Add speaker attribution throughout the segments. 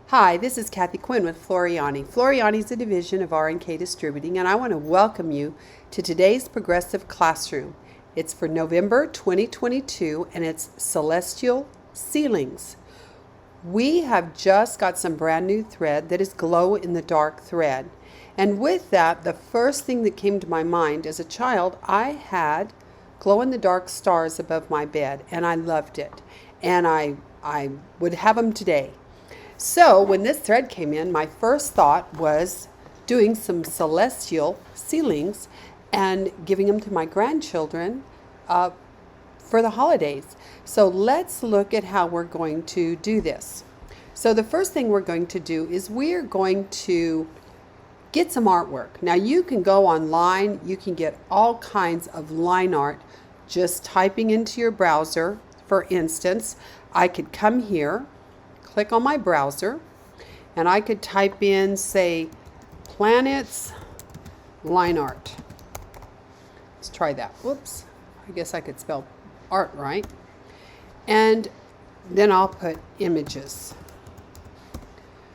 Speaker 1: Hi, this is Kathy Quinn with Floriani. Floriani is a division of R&K Distributing, and I want to welcome you to today's Progressive Classroom. It's for November 2022, and it's Celestial Ceilings. We have just got some brand new thread that is glow-in-the-dark thread. And with that, the first thing that came to my mind as a child, I had glow-in-the-dark stars above my bed, and I loved it. And I would have them today. So when this thread came in, my first thought was doing some celestial ceilings and giving them to my grandchildren for the holidays. So let's look at how we're going to do this. So the first thing we're going to do is we're going to get some artwork. Now you can go online, you can get all kinds of line art just typing into your browser. For instance, I could come here, click on my browser, and I could type in, say, planets line art. Let's try that. Whoops. I guess I could spell art right. And then I'll put images.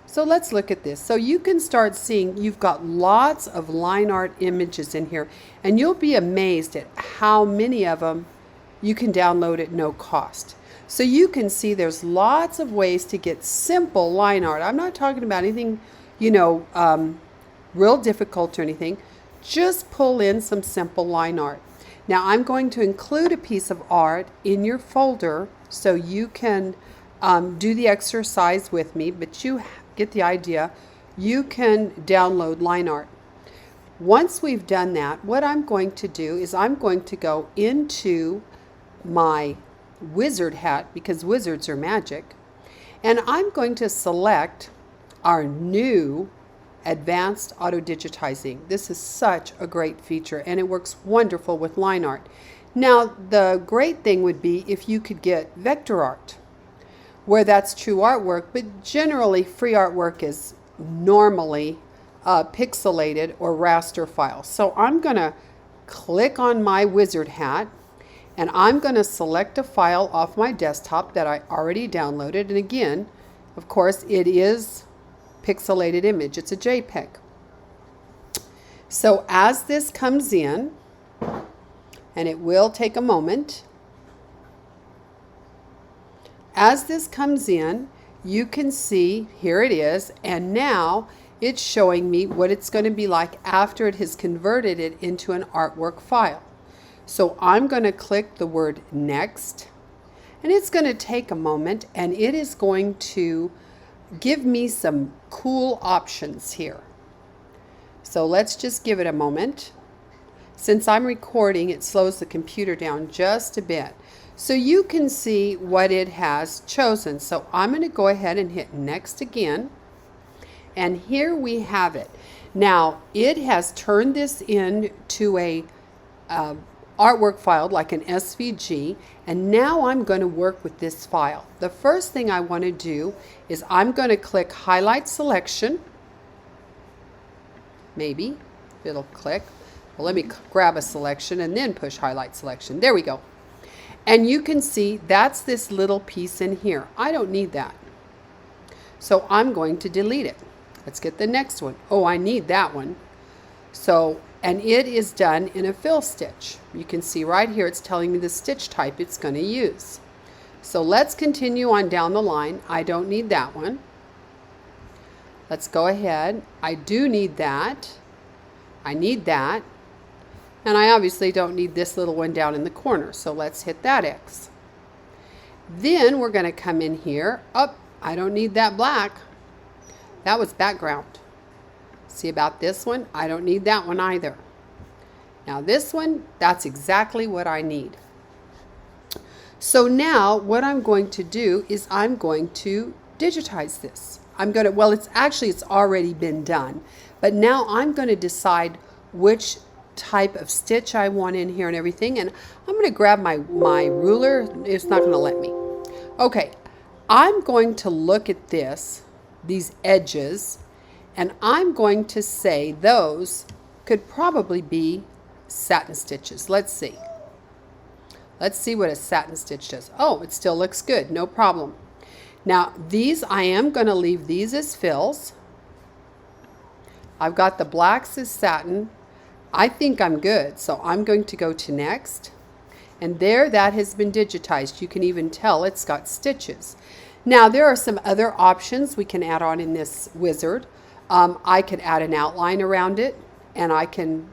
Speaker 1: So let's look at this. So you can start seeing you've got lots of line art images in here, and you'll be amazed at how many of them you can download at no cost. So you can see there's lots of ways to get simple line art. I'm not talking about anything, real difficult or anything. Just pull in some simple line art. Now I'm going to include a piece of art in your folder so you can do the exercise with me, but you get the idea. You can download line art. Once we've done that, what I'm going to do is I'm going to go into my wizard hat, because wizards are magic, and I'm going to select our new advanced auto digitizing. This is such a great feature, and it works wonderful with line art. Now the great thing would be if you could get vector art, where that's true artwork, but generally free artwork is normally pixelated or raster files. So I'm going to click on my wizard hat, and I'm going to select a file off my desktop that I already downloaded. And again, of course, it is pixelated image. It's a JPEG. So as this comes in, and it will take a moment, as this comes in, you can see here it is, and now it's showing me what it's going to be like after it has converted it into an artwork file. So I'm going to click the word next, and it's going to take a moment, and it is going to give me some cool options here. So let's just give it a moment. Since I'm recording, it slows the computer down just a bit. So you can see what it has chosen. So I'm going to go ahead and hit next again. And here we have it. Now it has turned this into a artwork file like an SVG, and now I'm going to work with this file. The first thing I want to do is I'm going to click highlight selection. Maybe it'll click. Well, let me grab a selection and then push highlight selection. There we go. And you can see that's this little piece in here. I don't need that. So I'm going to delete it. Let's get the next one. Oh, I need that one. So, and it is done in a fill stitch. You can see right here it's telling me the stitch type it's going to use. So let's continue on down the line. I don't need that one. Let's go ahead. I do need that. I need that. And I obviously don't need this little one down in the corner. So let's hit that X. Then we're going to come in here. Oh, I don't need that black. That was background. See about this one? I don't need that one either. Now this one, that's exactly what I need. So now what I'm going to do is I'm going to digitize this. Well, it's already been done, but now I'm going to decide which type of stitch I want in here and everything, and I'm going to grab my ruler. It's not going to let me. Okay, I'm going to look at these edges, and I'm going to say those could probably be satin stitches. Let's see. Let's see what a satin stitch does. Oh, it still looks good, no problem. Now these, I am going to leave these as fills. I've got the blacks as satin. I think I'm good, so I'm going to go to next. And there, that has been digitized. You can even tell it's got stitches. Now there are some other options we can add on in this wizard. I could add an outline around it, and I can,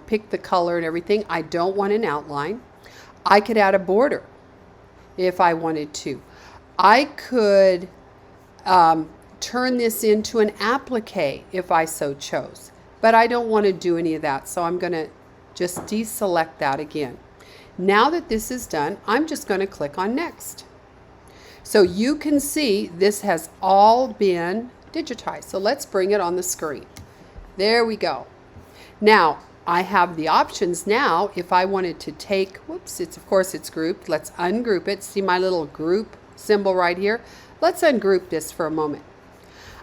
Speaker 1: pick the color and everything. I don't want an outline. I could add a border if I wanted to. I could turn this into an applique if I so chose, but I don't want to do any of that, so I'm going to just deselect that again. Now that this is done, I'm just going to click on next. So you can see this has all been digitized. So let's bring it on the screen. There we go. Now I have the options now. If I wanted to take, whoops, of course it's grouped. Let's ungroup it. See my little group symbol right here? Let's ungroup this for a moment.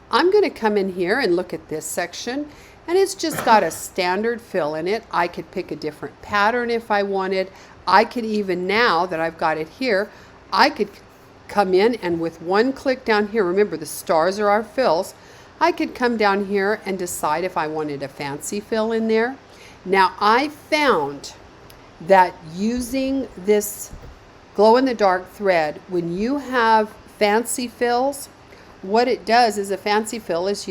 Speaker 1: I'm going to come in here and look at this section, and it's just got a standard fill in it. I could pick a different pattern if I wanted. I could even, now that I've got it here, I could come in and with one click down here, remember the stars are our fills, I could come down here and decide if I wanted a fancy fill in there. Now I found that using this glow-in-the-dark thread, when you have fancy fills, what it does is a fancy fill is,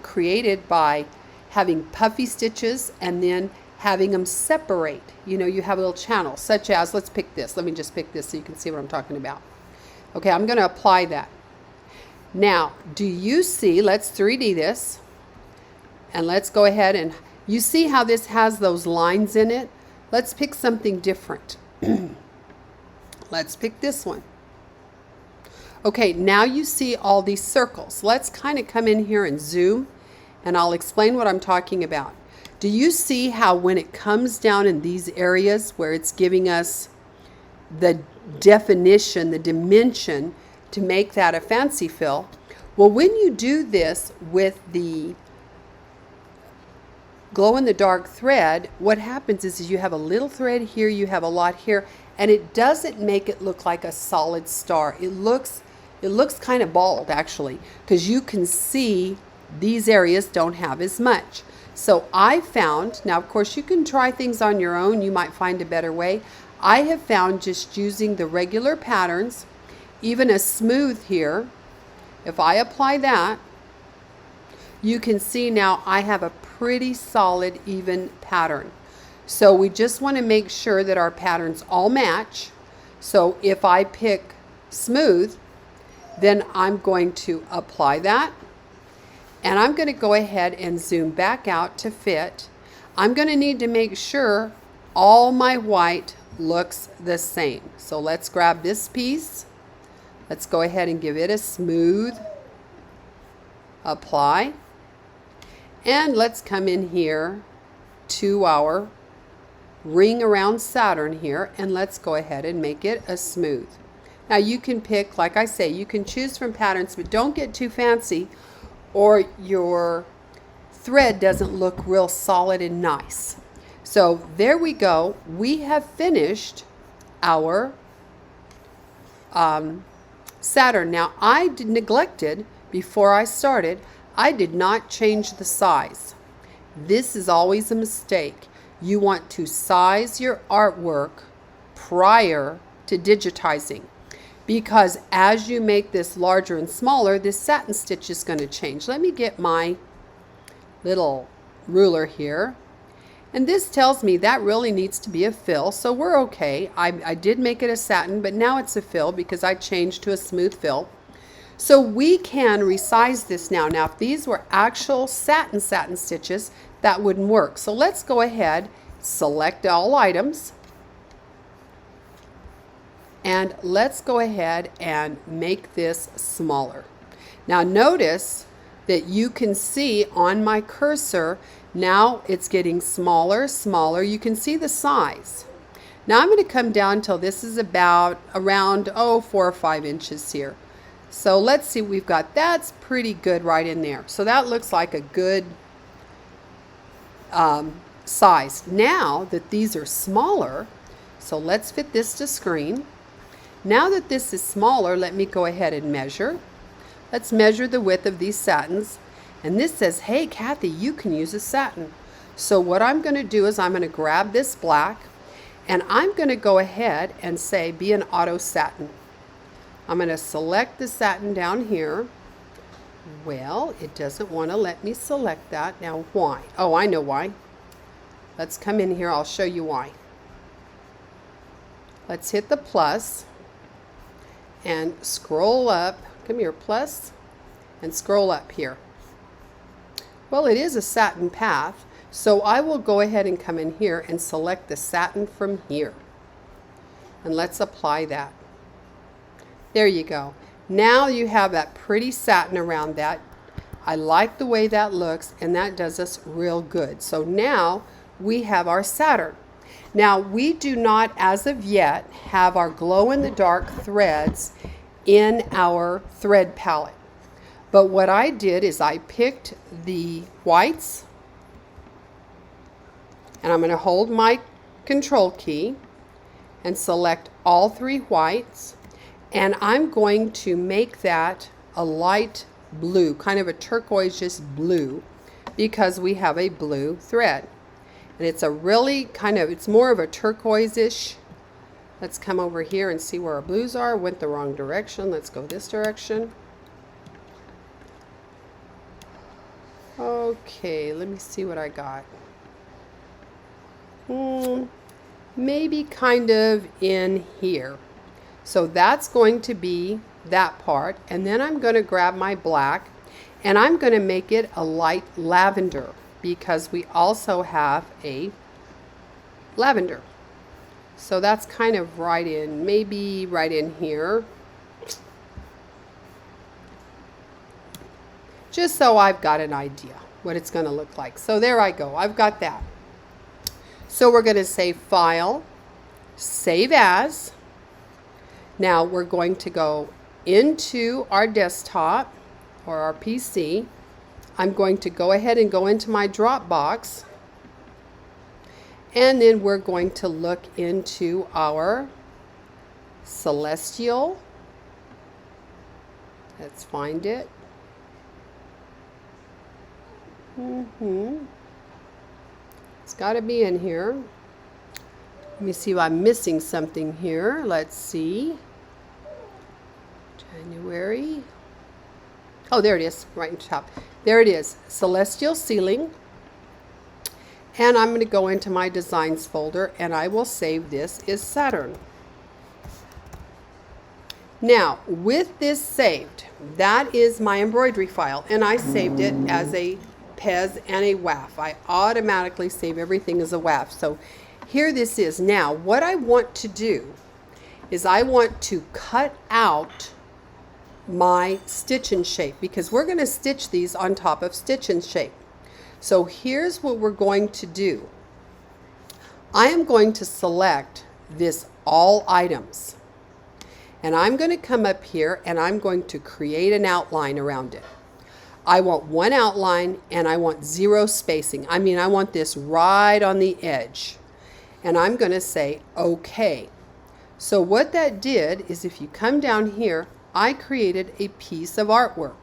Speaker 1: created by having puffy stitches and then having them separate. You have a little channel, such as, let's pick this. Let me just pick this so you can see what I'm talking about. Okay, I'm going to apply that. Now, do you see, let's 3D this, and let's go ahead and, you see how this has those lines in it? Let's pick something different. Let's pick this one. Okay, now you see all these circles. Let's kind of come in here and zoom, and I'll explain what I'm talking about. Do you see how when it comes down in these areas where it's giving us the definition, the dimension to make that a fancy fill? Well, when you do this with the glow-in-the-dark thread, what happens is you have a little thread here, you have a lot here, and it doesn't make it look like a solid star. It looks kind of bald, actually, because you can see these areas don't have as much. So I found, now of course you can try things on your own, you might find a better way. I have found just using the regular patterns, even a smooth here, if I apply that, you can see now I have a pretty solid even pattern. So we just want to make sure that our patterns all match. So if I pick smooth, then I'm going to apply that, and I'm going to go ahead and zoom back out to fit. I'm going to need to make sure all my white looks the same. So let's grab this piece. Let's go ahead and give it a smooth apply. And let's come in here to our ring around Saturn here, and let's go ahead and make it a smooth. Now you can pick, like I say, you can choose from patterns, but don't get too fancy or your thread doesn't look real solid and nice. So there we go. We have finished our Saturn. Now I neglected, before I started, I did not change the size. This is always a mistake. You want to size your artwork prior to digitizing, because as you make this larger and smaller, this satin stitch is going to change. Let me get my little ruler here. And this tells me that really needs to be a fill, so we're okay. I did make it a satin, but now it's a fill because I changed to a smooth fill. So we can resize this now. Now if these were actual satin stitches, that wouldn't work. So let's go ahead, select all items, and let's go ahead and make this smaller. Now notice that you can see on my cursor, now it's getting smaller, smaller. You can see the size. Now I'm going to come down till this is about around 4 or 5 inches here. So let's see, we've got, that's pretty good right in there. So that looks like a good size. Now that these are smaller, so let's fit this to screen. Now that this is smaller, let me go ahead and measure. Let's measure the width of these satins. And this says, hey, Kathy, you can use a satin. So what I'm going to do is I'm going to grab this black, and I'm going to go ahead and say, be an auto satin. I'm going to select the satin down here. Well, it doesn't want to let me select that. Now, why? Oh, I know why. Let's come in here. I'll show you why. Let's hit the plus and scroll up. Come here, plus, and scroll up here. Well, it is a satin path, so I will go ahead and come in here and select the satin from here. And let's apply that. There you go. Now you have that pretty satin around that. I like the way that looks, and that does us real good. So now we have our Saturn. Now we do not, as of yet, have our glow-in-the-dark threads in our thread palette. But what I did is I picked the whites, and I'm going to hold my control key and select all 3 whites, and I'm going to make that a light blue, kind of a turquoise blue, because we have a blue thread. And it's a really kind of, it's more of a turquoise-ish. Let's come over here and see where our blues are. Went the wrong direction. Let's go this direction. Okay, let me see what I got. Maybe kind of in here. So that's going to be that part. And then I'm going to grab my black, and I'm going to make it a light lavender, because we also have a lavender. So that's kind of right in, maybe right in here. Just so I've got an idea what it's going to look like. So there I go. I've got that. So we're going to say File, Save As. Now we're going to go into our desktop or our PC. I'm going to go ahead and go into my Dropbox, and then we're going to look into our Celestial. Let's find it. It's got to be in here. Let me see if I'm missing something here. Let's see. January. Oh, there it is, right in the top. There it is, Celestial Ceiling. And I'm going to go into my Designs folder, and I will save this as Saturn. Now, with this saved, that is my embroidery file, and I saved it as a Pez and a WAF. I automatically save everything as a WAF. So here this is. Now, what I want to do is I want to cut out my Stitch and Shape, because we're going to stitch these on top of Stitch and Shape. So here's what we're going to do. I am going to select this All Items, and I'm going to come up here and I'm going to create an outline around it. I want one outline, and I want 0 spacing. I mean, I want this right on the edge. And I'm going to say OK. So what that did is, if you come down here, I created a piece of artwork.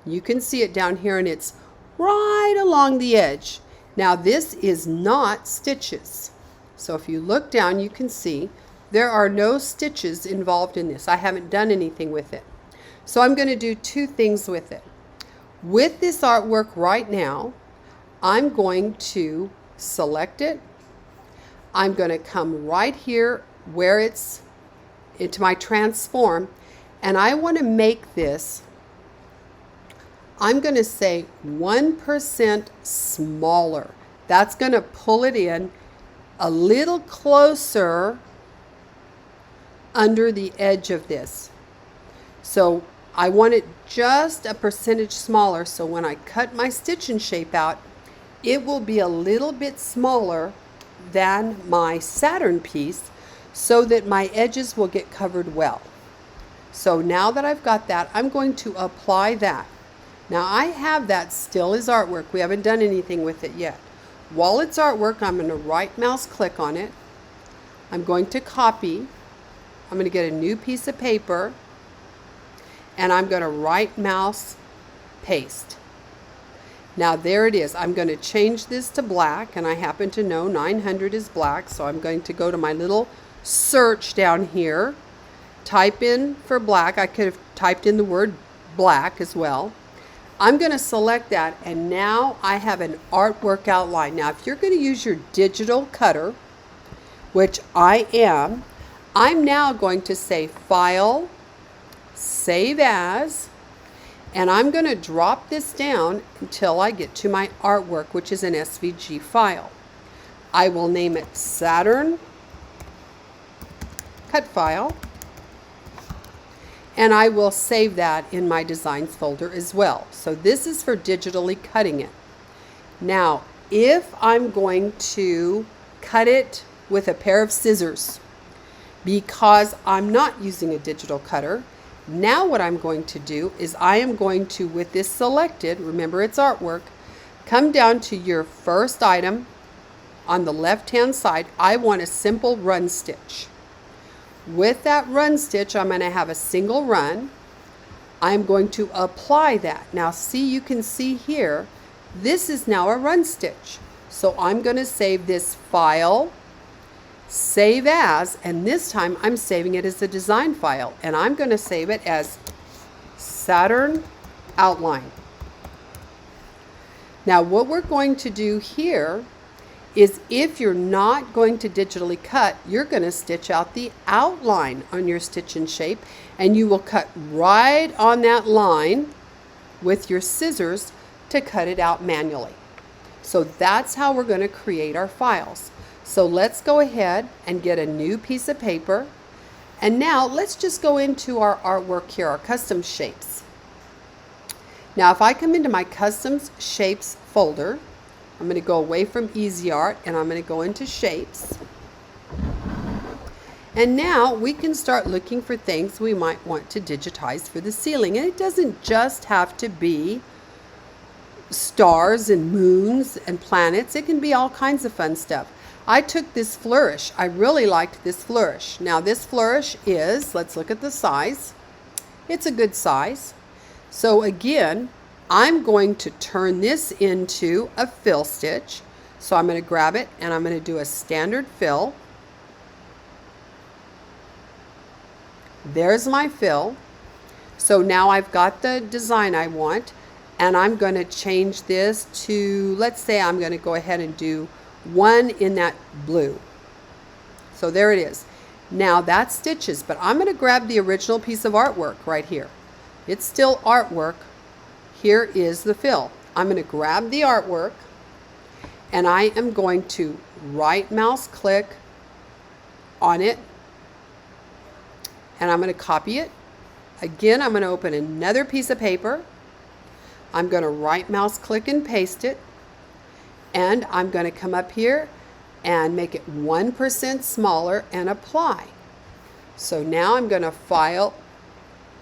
Speaker 1: You can see it down here, and it's right along the edge. Now this is not stitches. So if you look down, you can see there are no stitches involved in this. I haven't done anything with it. So I'm going to do 2 things with it. With this artwork right now, I'm going to select it. I'm going to come right here where it's into my transform, and I want to make this, I'm going to say 1% smaller. That's going to pull it in a little closer under the edge of this. So I want it just a percentage smaller, so when I cut my Stitch and Shape out, it will be a little bit smaller than my Saturn piece, so that my edges will get covered well. So now that I've got that, I'm going to apply that. Now I have that still as artwork. We haven't done anything with it yet. While it's artwork, I'm going to right mouse click on it. I'm going to copy. I'm going to get a new piece of paper, and I'm going to right mouse paste. Now there it is. I'm going to change this to black, and I happen to know 900 is black, so I'm going to go to my little search down here, type in for black. I could have typed in the word black as well. I'm going to select that, and now I have an artwork outline. Now if you're going to use your digital cutter, which I am, I'm now going to say File, Save As, and I'm going to drop this down until I get to my artwork, which is an SVG file. I will name it Saturn Cut File, and I will save that in my Designs folder as well. So this is for digitally cutting it. Now, if I'm going to cut it with a pair of scissors, because I'm not using a digital cutter, now what I'm going to do is I am going to, with this selected, remember it's artwork, come down to your first item on the left-hand side. I want a simple run stitch. With that run stitch, I'm going to have a single run. I'm going to apply that. Now see, you can see here, this is now a run stitch. So I'm going to save this file, Save As, and this time I'm saving it as a design file, and I'm going to save it as Saturn Outline. Now what we're going to do here is, if you're not going to digitally cut, you're going to stitch out the outline on your Stitch and Shape, and you will cut right on that line with your scissors to cut it out manually. So that's how we're going to create our files. So let's go ahead and get a new piece of paper, and now let's just go into our artwork here, our custom shapes. Now if I come into my custom shapes folder, I'm going to go away from Easy Art, and I'm going to go into Shapes. And now we can start looking for things we might want to digitize for the ceiling. And it doesn't just have to be stars and moons and planets. It can be all kinds of fun stuff. I took this flourish. I really liked this flourish. Now this flourish is, let's look at the size. It's a good size. So again, I'm going to turn this into a fill stitch. So I'm going to grab it and I'm going to do a standard fill. There's my fill. So now I've got the design I want, and I'm going to change this to, let's say I'm going to go ahead and do one in that blue. So there it is. Now that's stitches, but I'm going to grab the original piece of artwork right here. It's still artwork. Here is the fill. I'm going to grab the artwork, and I am going to right mouse click on it, and I'm going to copy it. Again, I'm going to open another piece of paper. I'm going to right mouse click and paste it, and I'm going to come up here and make it 1% smaller and apply. So now I'm going to File,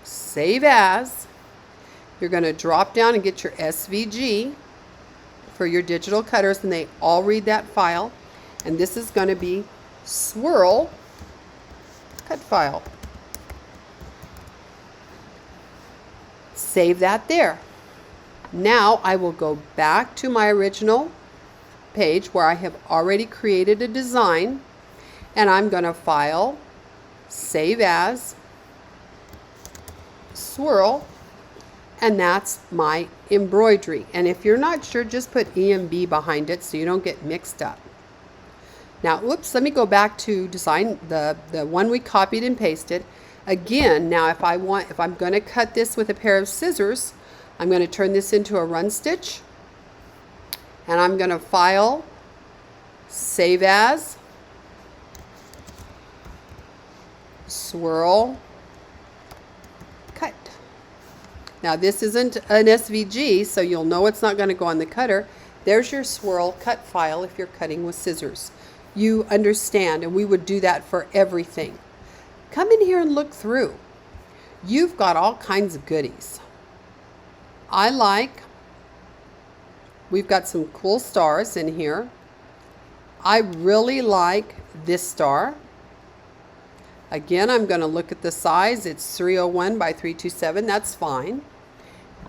Speaker 1: Save As. You're going to drop down and get your SVG for your digital cutters, and they all read that file. And this is going to be Swirl Cut File. Save that there. Now I will go back to my original page where I have already created a design, and I'm going to File, Save As, Swirl, and that's my embroidery. And if you're not sure, just put EMB behind it so you don't get mixed up. Now, whoops, let me go back to design the one we copied and pasted. Again, now if I'm going to cut this with a pair of scissors, I'm going to turn this into a run stitch, and I'm going to File, Save As, Swirl, Cut. Now this isn't an SVG, so you'll know it's not going to go on the cutter. There's your swirl cut file if you're cutting with scissors. You understand, and we would do that for everything. Come in here and look through. You've got all kinds of goodies. We've got some cool stars in here. I really like this star. Again, I'm going to look at the size. It's 301 by 327. That's fine.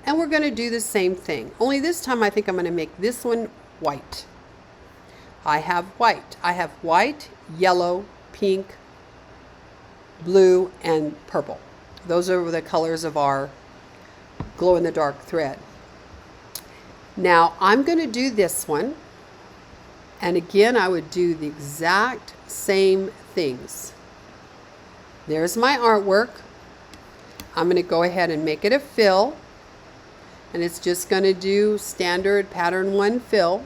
Speaker 1: And we're going to do the same thing. Only this time I think I'm going to make this one white. I have white. I have white, yellow, pink, blue, and purple. Those are the colors of our glow-in-the-dark thread. Now I'm going to do this one. And again, I would do the exact same things. There's my artwork. I'm going to go ahead and make it a fill. And it's just going to do standard pattern 1 fill.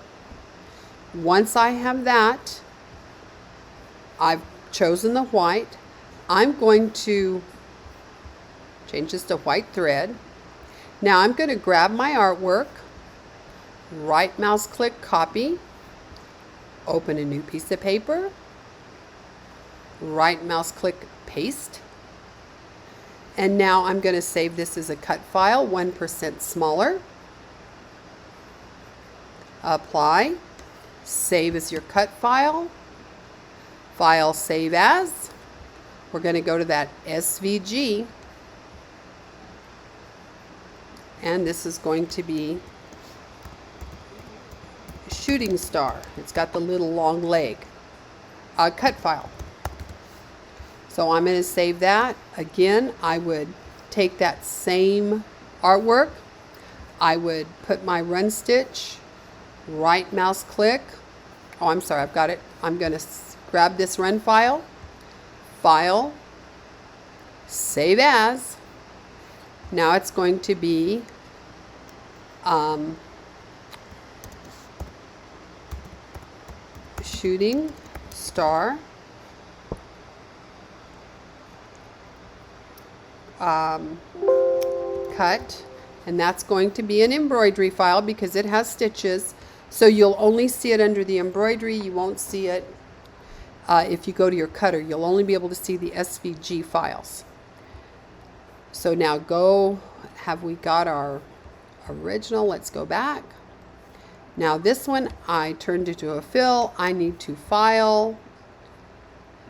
Speaker 1: Once I have that, I've chosen the white. I'm going to change this to white thread. Now I'm going to grab my artwork, right mouse click copy, open a new piece of paper, right mouse click paste. And now I'm going to save this as a cut file, 1% smaller. Apply. Save as your cut file. File, save as. We're going to go to that SVG. And this is going to be shooting star. It's got the little long leg. Cut file. So I'm going to save that. Again, I would take that same artwork. I would put my run stitch, right mouse click. Oh, I'm sorry, I've got it. I'm going to grab this run file, file, save as. Now it's going to be shooting star. Cut, and that's going to be an embroidery file because it has stitches, so you'll only see it under the embroidery. You won't see it if you go to your cutter. You'll only be able to see the SVG files. So now have we got our original? Let's go back. Now this one I turned into a fill. I need to file,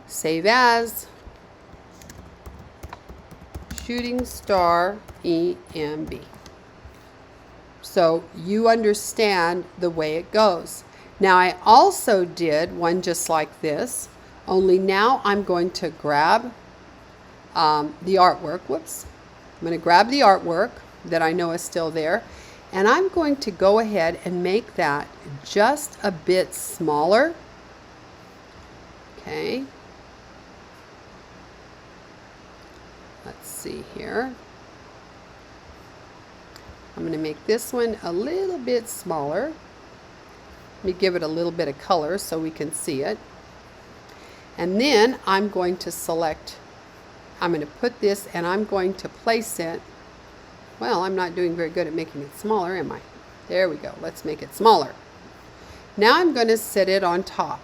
Speaker 1: save as, shooting star EMB. So you understand the way it goes. Now I also did one just like this, only now I'm going to grab the artwork. Whoops. I'm going to grab the artwork that I know is still there, and I'm going to go ahead and make that just a bit smaller. Okay. Let's see here. I'm going to make this one a little bit smaller. Let me give it a little bit of color so we can see it. And then I'm going to select, I'm going to put this and I'm going to place it. Well, I'm not doing very good at making it smaller, am I? There we go. Let's make it smaller. Now I'm going to set it on top.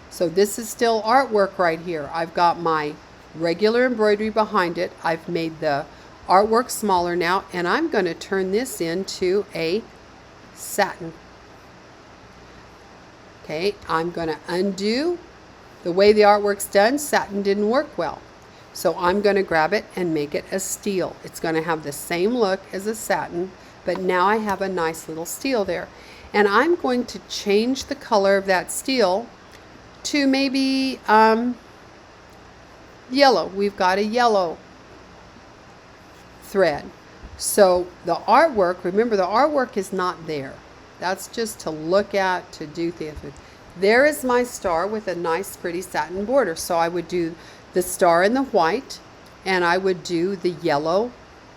Speaker 1: So this is still artwork right here. I've got my regular embroidery behind it. I've made the artwork smaller now, and I'm going to turn this into a satin. Okay, I'm going to undo the way the artwork's done. Satin didn't work well, so I'm going to grab it and make it a steel. It's going to have the same look as a satin, but now I have a nice little steel there, and I'm going to change the color of that steel to maybe yellow. We've got a yellow thread. So the artwork, remember the artwork is not there. That's just to look at, to do things with. There is my star with a nice pretty satin border. So I would do the star in the white, and I would do the yellow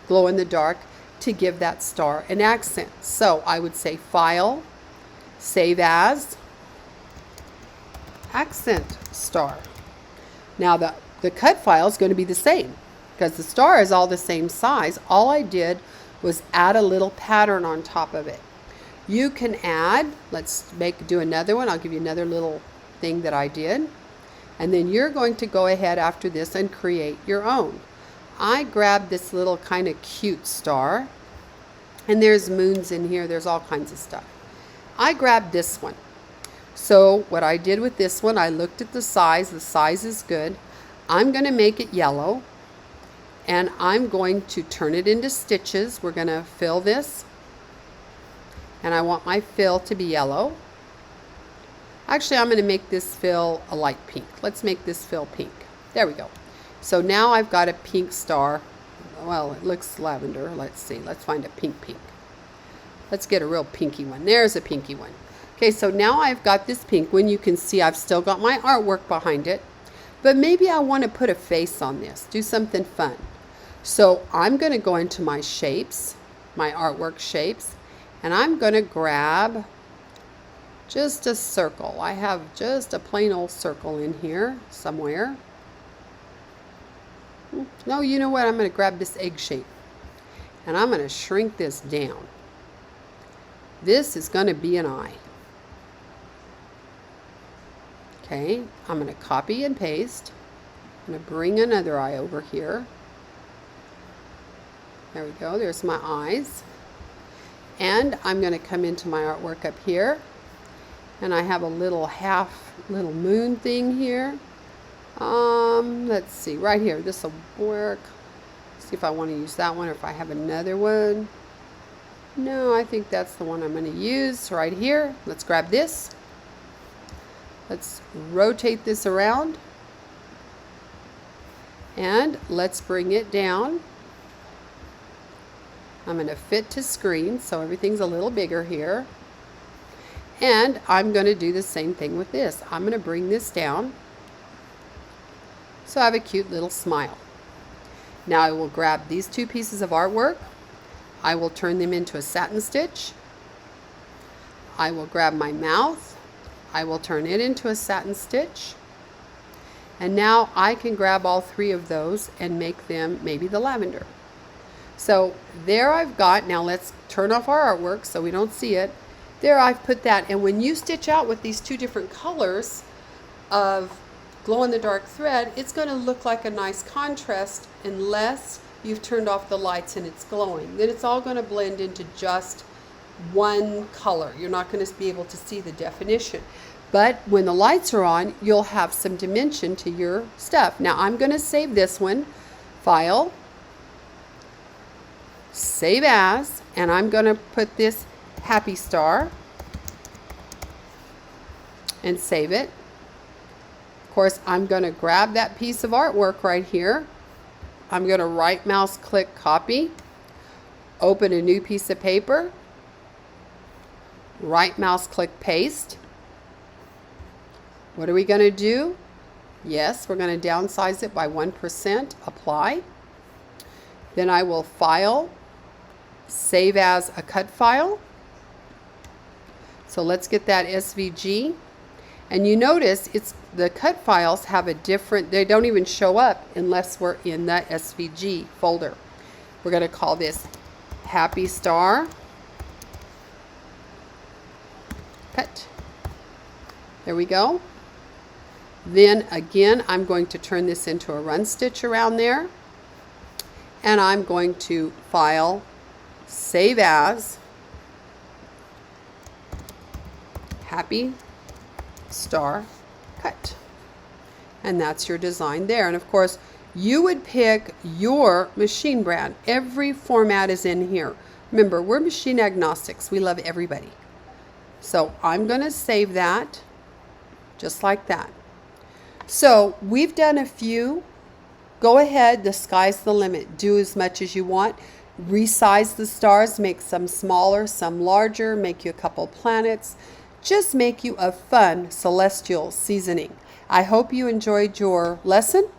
Speaker 1: glow in the dark to give that star an accent. So I would say File, Save As, Accent Star. Now the cut file is going to be the same because the star is all the same size. All I did was add a little pattern on top of it. You can add, let's do another one. I'll give you another little thing that I did. And then you're going to go ahead after this and create your own. I grabbed this little kind of cute star, and there's moons in here. There's all kinds of stuff. I grabbed this one. So what I did with this one, I looked at the size. The size is good. I'm going to make it yellow, and I'm going to turn it into stitches. We're going to fill this, and I want my fill to be yellow. Actually, I'm going to make this fill a light pink. Let's make this fill pink. There we go. So now I've got a pink star. Well, it looks lavender. Let's see. Let's find a pink. Let's get a real pinky one. There's a pinky one. Okay, so now I've got this pink one. You can see I've still got my artwork behind it. But maybe I want to put a face on this. Do something fun. So I'm going to go into my shapes, my artwork shapes, and I'm going to grab just a circle. I have just a plain old circle in here somewhere. No, you know what? I'm going to grab this egg shape, and I'm going to shrink this down. This is going to be an eye. Okay, I'm going to copy and paste. I'm going to bring another eye over here. There we go. There's my eyes. And I'm going to come into my artwork up here. And I have a little little moon thing here. Let's see, right here. This will work. See if I want to use that one or if I have another one. No, I think that's the one I'm going to use right here. Let's grab this. Let's rotate this around. And let's bring it down. I'm going to fit to screen, so everything's a little bigger here. And I'm going to do the same thing with this. I'm going to bring this down so I have a cute little smile. Now I will grab these two pieces of artwork. I will turn them into a satin stitch. I will grab my mouth. I will turn it into a satin stitch. And now I can grab all three of those and make them maybe the lavender. So there I've got, now let's turn off our artwork so we don't see it. There I've put that, and when you stitch out with these two different colors of glow-in-the-dark thread, it's going to look like a nice contrast unless you've turned off the lights and it's glowing. Then it's all going to blend into just one color. You're not going to be able to see the definition. But when the lights are on, you'll have some dimension to your stuff. Now I'm going to save this one, File, Save As, and I'm going to put this happy star and save it. Of course, I'm going to grab that piece of artwork right here. I'm going to right mouse click copy, open a new piece of paper, right mouse click paste. What are we going to do? Yes, we're going to downsize it by 1%, apply. Then I will file, save as a cut file. So let's get that SVG. And you notice it's the cut files have a different, they don't even show up unless we're in the SVG folder. We're going to call this Happy Star Cut. There we go. Then again, I'm going to turn this into a run stitch around there. And I'm going to file, save as, Happy Star Cut. And that's your design there. And of course, you would pick your machine brand. Every format is in here. Remember, we're machine agnostics. We love everybody. So I'm going to save that just like that. So we've done a few. Go ahead, the sky's the limit. Do as much as you want. Resize the stars, make some smaller, some larger, make you a couple planets. Just make you a fun celestial seasoning. I hope you enjoyed your lesson.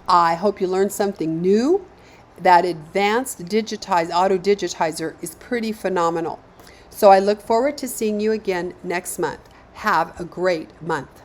Speaker 1: I hope you learned something new. That advanced auto digitizer is pretty phenomenal. So I look forward to seeing you again next month. Have a great month.